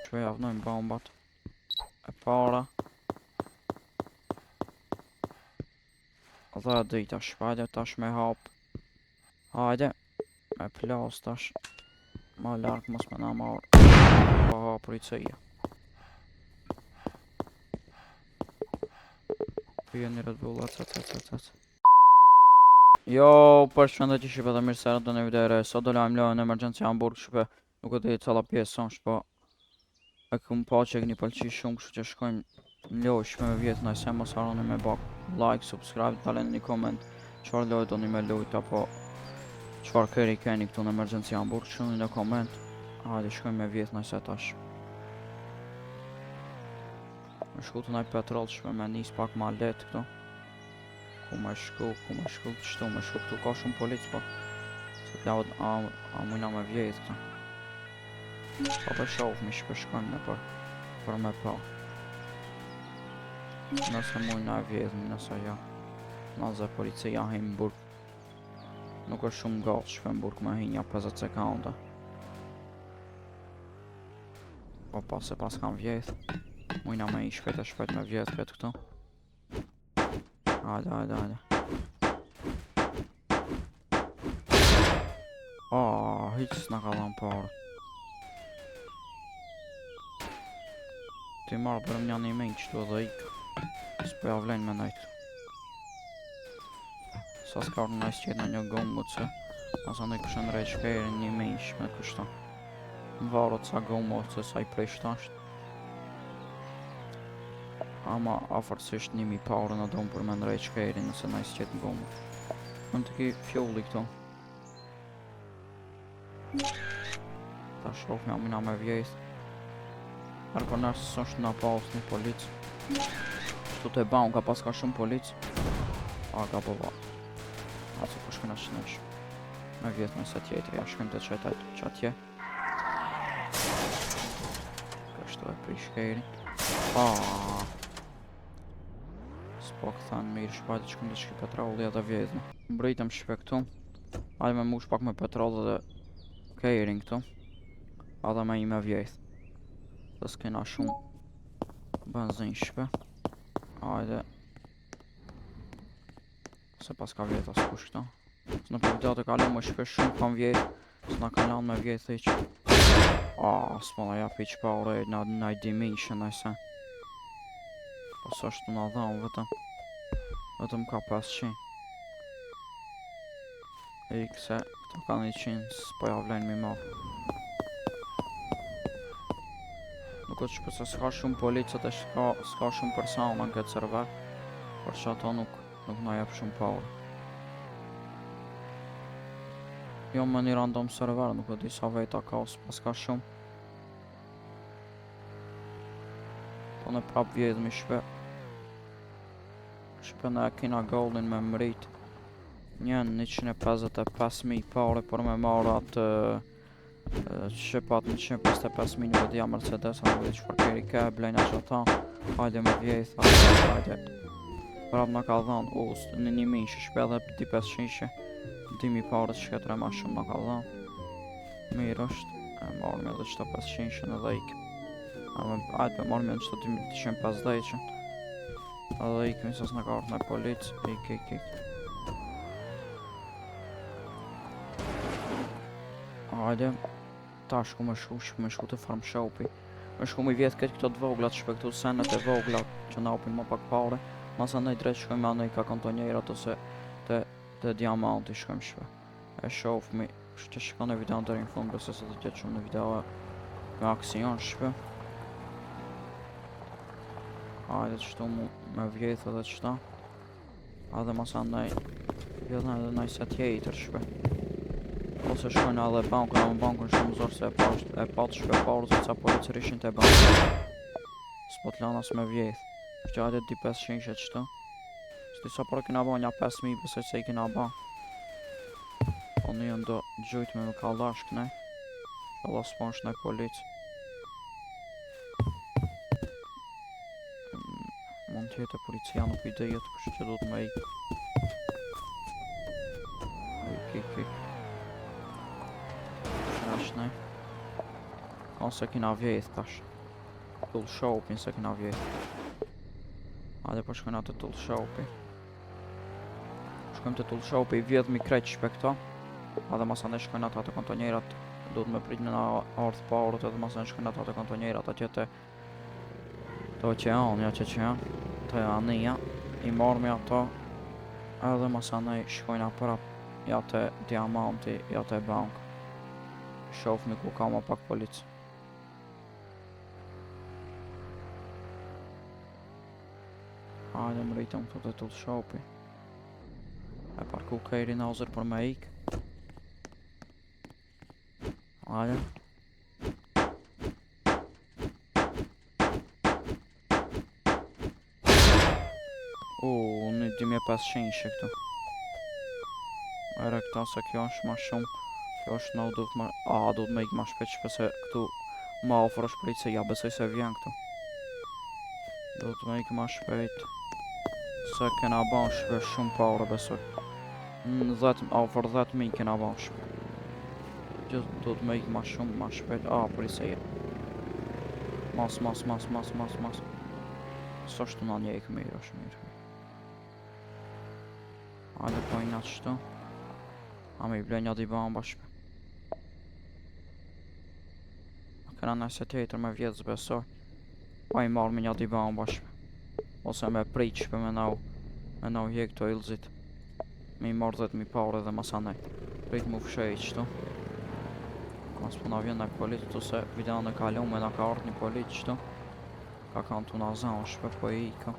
Shpej avnojmë bombat. E para. Dhe dita shpajde tash me hap. Hajde. Me plas tash. Ma larkë mos me na marrë. Pa ha policia. Pije një Red Bull, ac. Jo, përshëndet që shqipe dhe mirë se erdhën në video. Sot do lajmë lojën e emergjenci Hamburg shqipe. Nuk e di calla pjesë son shpo. E këm pa që e këni pëlqy shumë, kështu që shkojmë në lojë shqipe me vjetë, nëjse mos harroni me bak like, subscribe, taleni një koment çfarë lojë do një me lujt apo çfarë kërë i keni këtu në emergjenci Hamburg, shkojmë në koment. Hajde shkojmë me vjetë nëjse tash. Me shku të naj petrol shqipe me nis pak ma letë këtu. Ku me shku qështu me shku këtu ka shumë policë po. Se t'lavët a mujna me vjetë këtu. Pa për shof mi shpe shkojmë në për me pa. Nëse mujna e vjetë, nëse ja. Nëse policia hinë në burg. Nuk është shumë gallë shpe në burg me hinja 50 sekonda. Po pas se pas kam vjetë. Mujna me i shpejt me vjetë këtë këtu. Hajde. Hiq s'na ka dhanë parë. Ti marrë për një me i qëtu edhe ikë. S'po ja vlenë me najtë. Sa s'ka në najtë qëtë në një gomë se asa në këshën rej shkejrin një me ish me kështu. Në varët sa gomë se sa i prej shtasht. Ama afërsisht 1000 parë në domë për me ndrej shkejrin nëse najtë qëtë në gomë. Në të ki fjolli këtu. Ta shof me amina me vjetë. Arko nërë së është nga pas një policë. Shtu të e baun ka pas ka shumë policë. Ka po ba. Aco po shkëna shnesh. Me vjetë nëse tjetër, ja shkëm të qëtajt që atje. Kështu e pri shkejri. S'po këthan mirë shpajtë që këmë të shki petrolli edhe vjetë. Mbritëm shpe këtu. Hajde me mush pak me petrol dhe kejrin këtu. Adhe me i me vjetë. Dhe s'kena shumë benzin shpe. Hajde. Se pas ka vjetë as kush këto. Se në për video të kalon më shpe shumë kam vjetë. Se na kalon me vjetë iq. S'po na jap iq pa ure na i dimishë nëjse. Pas është të na dhaun vetëm ka 500. Ik se këto ka 100 s'po ja vlen mi marrë. Nuk është shpe se s'ka shumë policët e s'ka shumë persona në këtë server. Por që ato nuk na jep shumë parë. Jo me një random server, nuk e di sa veta ka ose pas ka shumë. Po në prap vjedhmi shpe. Shpe në e kina gollin me mrit. Njën 155.000 pare për me marrë atë shqipat 155.000 nuk e dija Mercedes, a nuk e di qëfar keri ke, blejnë që ta. Hajde me vjetë, hajde. Prap në ka dhanë, në 1000 që shpe edhe 500 dimi parët që ketëre ma shumë në ka dhanë. Mirë është, e marrëm edhe qëta 500 edhe ikë. Hajde me marrëm edhe qëta 250 që. Edhe ikë misës në ka orë në policë, ikë. Hajde, ta shku me shku të farm shopi. Me shku me vjetë këtë këto të voglat, shpe këtu senet e voglat që na opin më pak pare. Nasa nej drejt shkojmë me anej ka kontonjerat ose të diamanti shkojmë shpe. E shofmi, që shkon e video në dërin fund, bese se të tjetë shumë në video me aksion shpe. Hajde qëtu mu me vjetë edhe qëta. Adhe masa nej, vjetën edhe nej se tjetër shpe. Ose shkojnë edhe bankën, a më bankën shumë zorë se e patë shpe parë, zë ca policër ishin të bankën. S'po t'lan as me vjetë. Që hajde 500 qëtu. S'ti sa për kina ba nja 5.000 besoj se i kina ba. Po një ndo gjujt me më kallash këne. Allah s'po është nej policë. Mund tjetë e policia nuk i dejet, kështë që du të me ikë. Ik. Shnash nej. Ose kina vjetë tash. tool shopin se kena vjet. Hajde po shkojna te tool shopi. Shkojmë te tool shopi, vjedh mi krejt shpe këto. Edhe masane shkojna ata te kontonjerat. Duhet me prit me na ardh parët edhe masane shkojna ata te kontonjerat atje te oqeani, atje që janë. Te anija. I marrmi ato. Edhe masane shkojna prap. Ja te diamanti, ja te bank. Shofmi ku ka ma pak polic. Hajde më rritëm këtu të tool shopi. E parku kejri nazër për me ik. Hajde. Një 2500 ishe këtu. Ere këta se kjo është ma shumë. Kjo është në duhet me... duhet me ik ma shpejt se këtu ma ofër është policia, besoj se vjen këtu. Duhet me ik ma shpejt. Se kena ban shumë parë besoj. Ofër 10.000 kena ban shpejt. Gjithë duhet me ik ma shumë ma shpejt. Policia. Mas. Së është të në një ik mirë është mirë. Hajde po i natë shtu. A me i ble një di bamba shpe. Këna nëse tjetër me vjetës besoj. Po i marrë me një di bamba shpe. Ose me prit shpe me nau hjek të ilëzit. Me i marrë 10.000 pare dhe masanej. Prit mu fshejt shtu. Mas po na vjen në polit këtu se video në kalume na ka ardhë një polit shtu. Ka kanë të nazan shpe po i ka.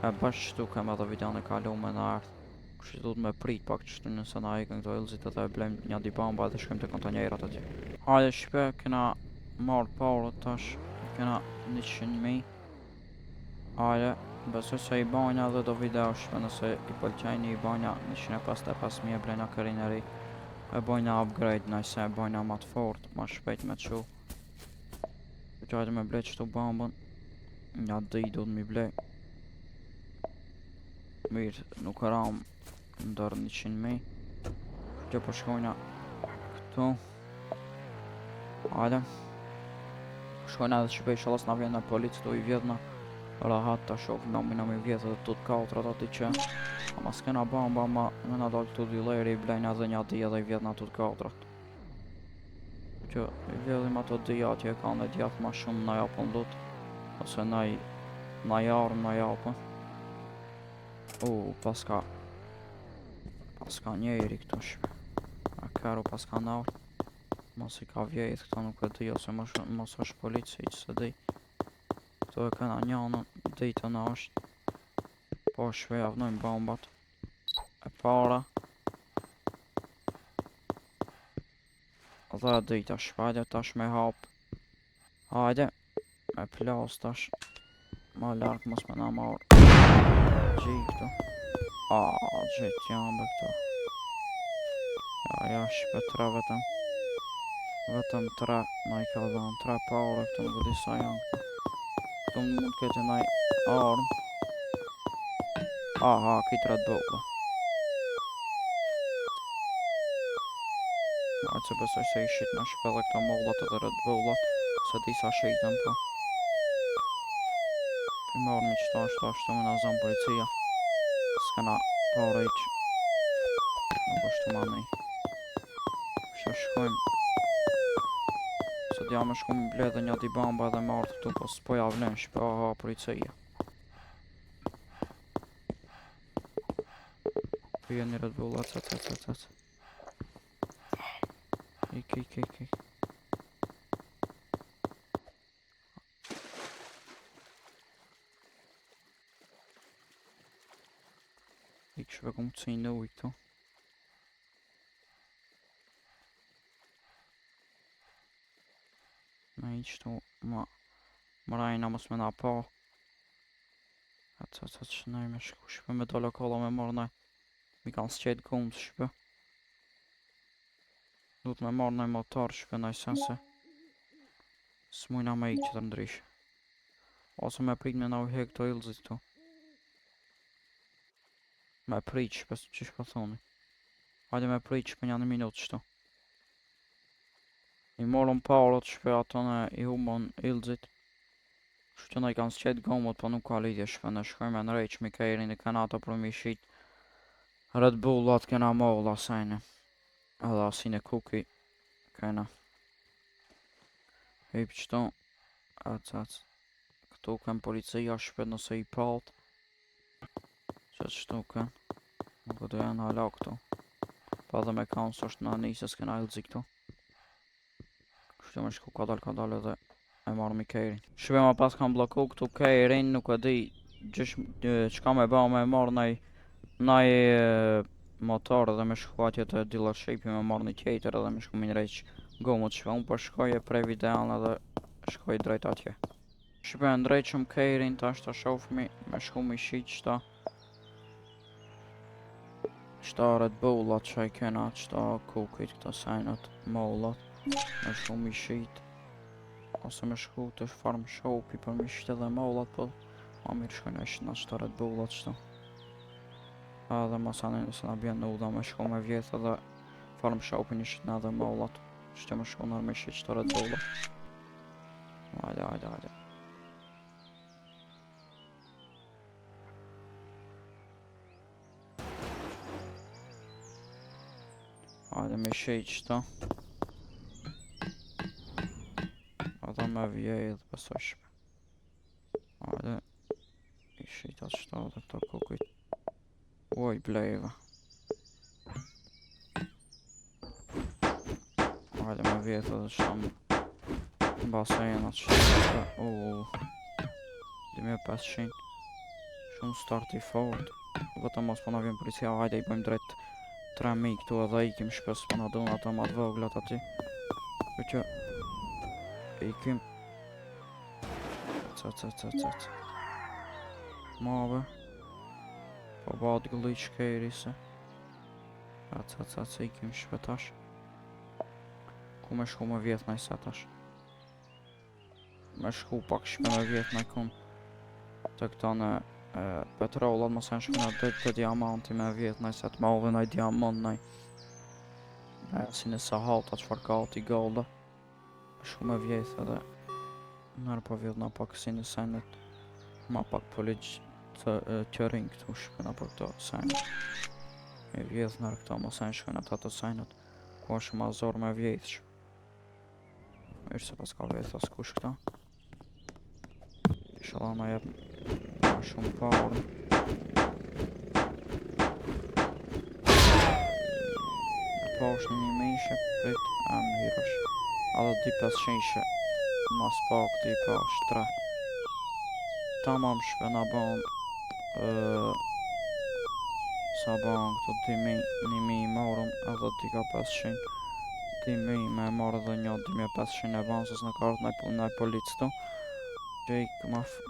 E bësh shtu kem edhe video në kalume në ardhë. Kështë duhet me prit pak qështu nëse na ikën këto ilëzit edhe e blem një di bamba edhe shkojmë të kontonjerat atje. Hajde shpe, kena marrë parët tash, kena 100.000. Hajde, besoj se i banja edhe do video shpe nëse i pëlqejni i banja 155.000 e blejna kërin e ri. E bojna upgrade nëjse e bojna ma të fort, ma shpejt me qu. Hajde me blej qështu bambën, një di duhet mi blej. Mirë, nuk e ram ndër 100.000. Kjo po shkojna këtu. Hajde. Shkojna edhe shpej shalas na vjen në policë tu i vjedhna. Rahat ta shok na mi vjedh edhe tut katrat ati që. Ama s'kena bamba ma me na dal këtu dilleri i blejna edhe një di edhe i vjedhna tut katrat. Që i vjedhim ato di atje e kanë e djath ma shumë na japën lut. Ose na jarëm na japën. Paska njeri këtu shpe. A kero paska naur. Mos i ka vjejt këta nuk e di ose mos është polici që se di. Këtu e këna njanën ditën a është. Po shpe javnojmë bombat. E para. Dhe dita shpe, hajde tash me hap. Hajde. Me plas tash. Ma lark mos me na marrë. Gjikto. Gjit jam be këto. Ja shpe 3 vetëm. Vetëm 3 na i ka dhanë 3 pare këtu nuk di sa janë këtu. Këtu mund këtë naj armë. Këtë Red Bull. Se besoj se i shit në shpe dhe këto mollat edhe Red Bullat. Se di sa shitëm po. Pi marrë mi qëta ashtu me në zonë policia. S'kena pare iq. Nuk është të mani. Kështë shkojmë. Se d'ja me shku mi ble dhe një di bamba edhe me ardhë këtu. Po s'po javlen shpe policia. Po një Red Bullat, cet. Ik. Ik shpe kom të cinë uj këtu. Me i qëtu ma rajna mos me na pa. Cet që nej me shku shpe me do lokala me marrë nej. Mi kanë s'qejt kumë të shpe. Duhet me marrë nej motor shpe nej sense. S'mujna me i që të ndrysh. Ose me prit me na u hek të ilëzit tu. Me prit shpe që shpo thoni. Hajde me prit shpe një minutë shtu. I morëm parët shpe ato në i humon ilëzit. Kështu që na i kanë sqet gomët, po nuk ka lidhje shpe, ne shkojmë në rejq mi Kerin i kanë ato për mi shit Red Bullat kena molla sajnë. Edhe asin e kuki kena. Hip qëto, atë. Këtu kanë policia shpet nëse i pat. Që qëtu kanë. Nuk do janë hala këtu. Pa dhe me kanë së është në nisës kena ilëzi këtu. Kështu me shku ka dal edhe e marrë mi Kerin. Shpe ma pas kanë bloku këtu Kerin, nuk e di gjysh qka me ba me marrë naj motor edhe me shku atje të dealershipi me marrë një tjetër edhe me shku mi nrejq gomët shpe. Unë për shkoj e prej videon edhe shkoj drejt atje. Shpe ndrejqëm Kerin tash të shofmi me shku mi shit qëta Red Bullat që i kena qëta kukit këta sajnët mollat me shku mi shit ose me shku të farm shopi për mi shit edhe mollat po ma mirë shkojnë e shit në qëta Red Bullat qëta edhe masanin nëse na bjen në uda me shku me vjet edhe farm shopi një shit në edhe mollat qëtë me shku nërë me shit qëta Red Bullat. Hajde. Hajde me shit qëta. Ata me vjej dhe pësoj shpe. Hajde. I shit atë qëta dhe këta kukit. Uoj blejve. Hajde me vjet edhe qëta më. Basenat qëta. 2500. Shumë start i fort. Vëtë mos po na vjen policia. Hajde i bëjmë drejt 3000 këtu edhe ikim shpes po na dun ata ma të voglat aty. Që ikim. Cat. Mave. Po bat gëlliq Keri se. Cat, ikim shpetash. Ku me shku me vjet naj setash. Me shku pak shpe me vjet naj kun. Të këta në petrollat mos e shkuna të diamanti me vjet naj set ma ove naj diamant naj. Si në sahata qfar ka ati golda. Me shku me vjet edhe. Nërë po vjet na pak si në senet. Ma pak poliq të qërin këtu shpina për këto senet. Me vjet nërë këta mos e shkuna të senet. Ku është ma zor me vjet shpe. Mirë se pas ka vjet as kush këta. Inshallah na jep ma shumë parë. Po është një mishe prit hirosh. Adhe 2500 ishe mas pak t'i pa është 3. Tamam shpe na ban sa ban këto 1000 i marëm edhe t'i ka 500. 1000 me marrë dhe një 2500 e ban se s'në ka ardhë naj polic të. Gjejk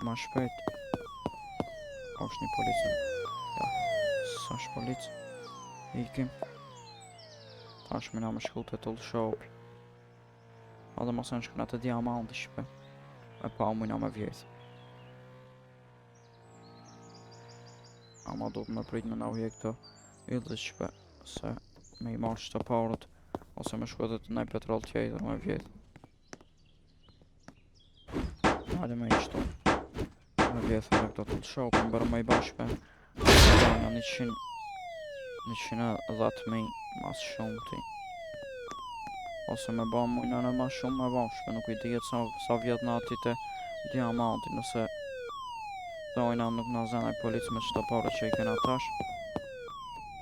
ma shpejt. është një polic. Ja, s'është polic. Ikim. Tash mina me shku të tull shopi. Adhe mos e në shkuna të diamanti shpe. E pa mujna me vjet. Ama duhet me prit me na uje këto ildhës shpe. Se me i marrë qëta parët. Ose me shku edhe të nej petrol tjetër me vjet. Hajde me i qëto. Me vjet edhe këto tull shopi. Më bërë me i bashpe. Danja 110.000 mas shumë ti. Ose me ba mujna në mas shumë me bashpe. Nuk i dijet sa vjet në ati të diamanti. Nëse dojna nuk në zenaj polic me qëta pare që i kena tash.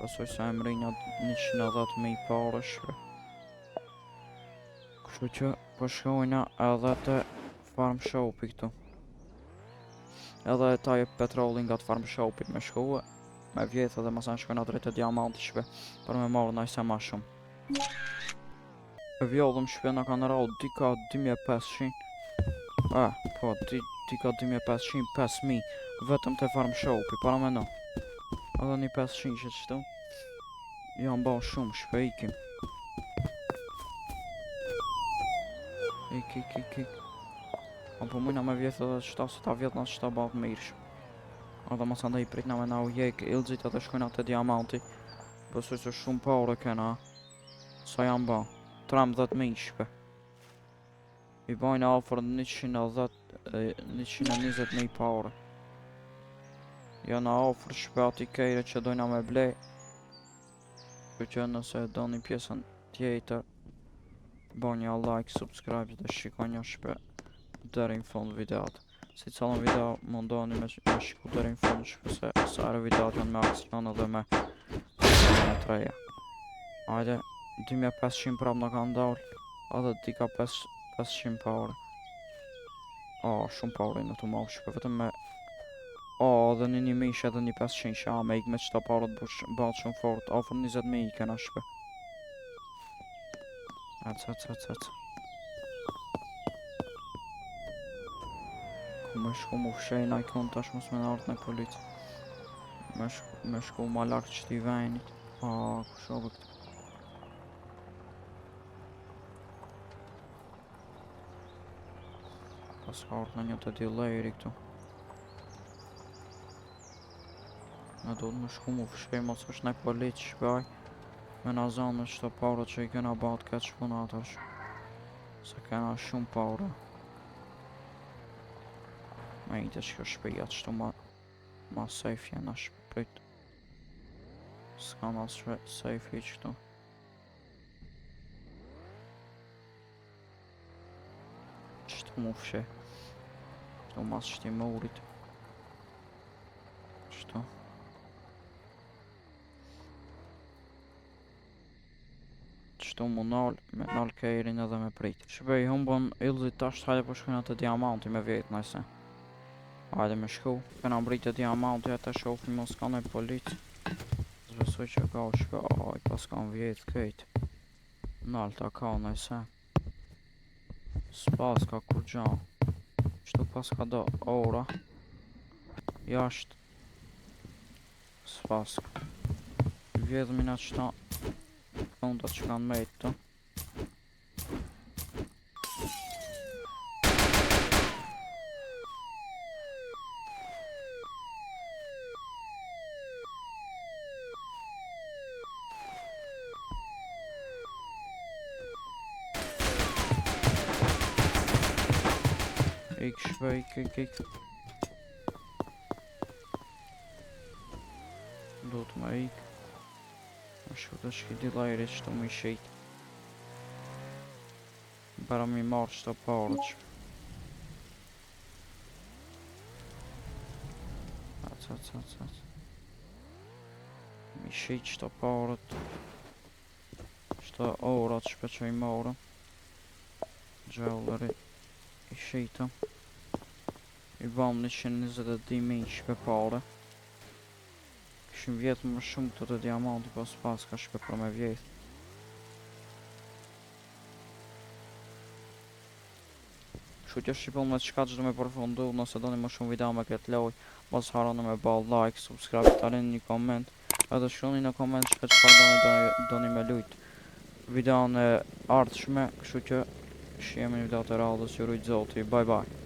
Pasoj se e mrinja 110.000 pare shpe. Kështu që përshkojna edhe të farm shopi këtu. Edhe ta jep petrolin nga të farm shopit me shkue. Me vjet edhe masan shkojna drejt e diamanti shpe. Për me marrë najse ma shumë. E vjollëm shpe në kanë rao dika 2500. Po, dika 2500, 5000. Vetëm të farm shopi, para me no. Edhe një 500 që qëtu. Jam ba shumë shpe ikim. Ik. Po mujna me vjet edhe qëta se ta vjet në qëta bat mirësh. Edhe mos andaj i pritna me na ujek ilëzit edhe shkojna të diamanti. Pësoj se shumë pare kena. Sa jam ba? 13.000 shpe. I bajnë afër 120.000 paure. Janë afër shpati kejre që dojna me ble. Që nëse doni pjesën tjetër, bani like, subscribe dhe shikoni shpe deri në fund videot. Si cëllën video mundoni me shiku deri në fund shpe se sare videot janë me aksion edhe me treja. Ajde, 2500 prap në kanë dalë, edhe ti ka 500 paure. Shumë paure në të maush, shpe vetëm me... edhe një mish edhe një 500 që me ik me qëta paure të bëtë shumë fort, ofër 20.000 i kena shpe. Ec. Ku me shku mu fshejna i kënë tash mos me në artë në polici. Me shku ma lartë qëti venit. Ku shove këtë. Pas ka artë në një të delejri këtu. Me do të me shku mu fshej mos është në polici shpej. Me në zonë me qëto paure që i kena batë këtë shpunatash. Se kena shumë paure. Me i të që shpeja qëto ma safe jena shpejt. S'ka ma safe i qëto. Qëto mu fshe. Qëto mas qëti më urit. Qëto. Qëto mu nalë, me nalë kejrin edhe me prit. Shpej, humbon illit tash hajde po shkujna të diamanti me vjetë najse. Hajde me shku, këna mbrit të diamanti e të shofni mos ka në polic. Zbesoj që ka u shpe, pas kam vjetë kejt. Nalë ta ka najse. S'pas ka kur gja. Qëtu pas ka do ora. Jasht. S'pas ka. Vjetë mina qëta. Kënda që kanë mejtë të. Ik shpe, ik. Do të me ik. Shku të shkiti lajri që të më i shejt. Bara mi marrë që të parë që. Atë. Mi shejt që të parët. Që të orat që për që i marë. Gjallëri i shejta. I bam 122.000 që për pare. Këshim vjetë më shumë këtë të diamanti, pas ka shpe për me vjetë. Kështu që shqipon me qka që do me përfundu, nëse do një më shumë video me këtë loj, mos harani me ba like, subscribe, të arini një koment, edhe shkroni në koment që qëfar do një me lujt video në ardhshme, kështu që shjemi një video të radhës, ju rujtë zoti, bye bye.